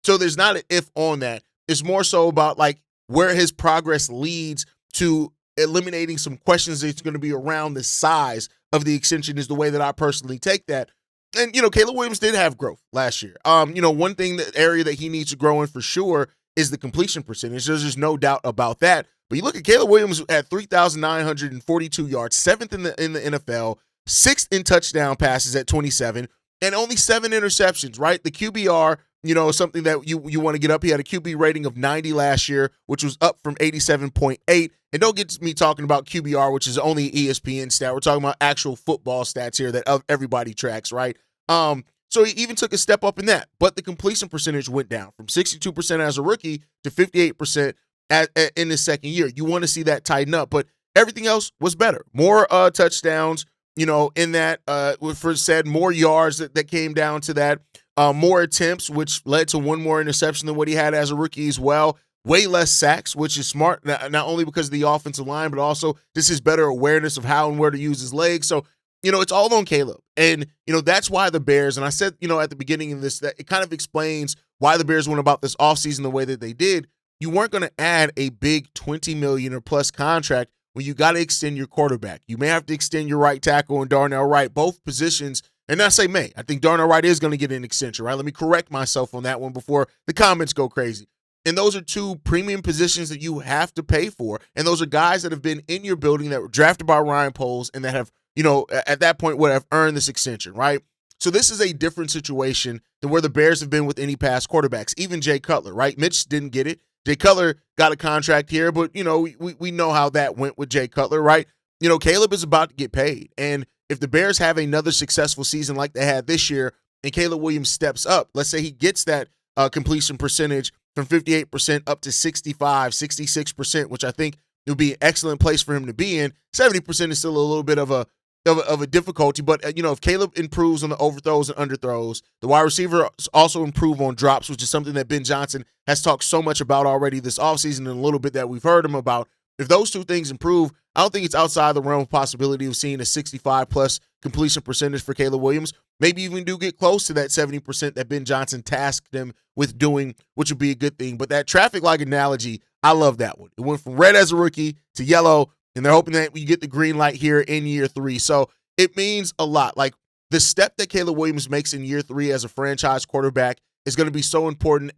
So there's not an if on that. It's more so about like where his progress leads to eliminating some questions that's going to be around the size of the extension is the way that I personally take that. And, Caleb Williams did have growth last year. One thing, that area that he needs to grow in for sure is the completion percentage. There's just no doubt about that. But you look at Caleb Williams at 3,942 yards, seventh in the NFL, sixth in touchdown passes at 27, and only 7 interceptions, right? The QBR, something that you want to get up. He had a QB rating of 90 last year, which was up from 87.8. And don't get me talking about QBR, which is only ESPN stat. We're talking about actual football stats here that everybody tracks, right? So he even took a step up in that. But the completion percentage went down from 62% as a rookie to 58% in his second year. You want to see that tighten up. But everything else was better. More touchdowns, in that, more yards that came down to that. More attempts, which led to one more interception than what he had as a rookie as well. Way less sacks, which is smart, not only because of the offensive line, but also just his better awareness of how and where to use his legs. So, it's all on Caleb. And, that's why the Bears, and I said, at the beginning of this, that it kind of explains why the Bears went about this offseason the way that they did. You weren't going to add a big $20 million or plus contract when you got to extend your quarterback. You may have to extend your right tackle and Darnell Wright, both positions. And I say may. I think Darnell Wright is going to get an extension, right? Let me correct myself on that one before the comments go crazy. And those are two premium positions that you have to pay for. And those are guys that have been in your building that were drafted by Ryan Poles and that have, at that point would have earned this extension, right? So this is a different situation than where the Bears have been with any past quarterbacks, even Jay Cutler, right? Mitch didn't get it. Jay Cutler got a contract here, but, we know how that went with Jay Cutler, right? Caleb is about to get paid. And if the Bears have another successful season like they had this year and Caleb Williams steps up, let's say he gets that completion percentage from 58% up to 65, 66%, which I think would be an excellent place for him to be in. 70% is still a little bit of a difficulty, but if Caleb improves on the overthrows and underthrows, the wide receiver also improve on drops, which is something that Ben Johnson has talked so much about already this offseason and a little bit that we've heard him about. If those two things improve, I don't think it's outside the realm of possibility of seeing a 65-plus completion percentage for Caleb Williams. Maybe even do get close to that 70% that Ben Johnson tasked them with doing, which would be a good thing. But that traffic light analogy, I love that one. It went from red as a rookie to yellow, and they're hoping that you get the green light here in year 3. So it means a lot. Like the step that Caleb Williams makes in year 3 as a franchise quarterback is going to be so important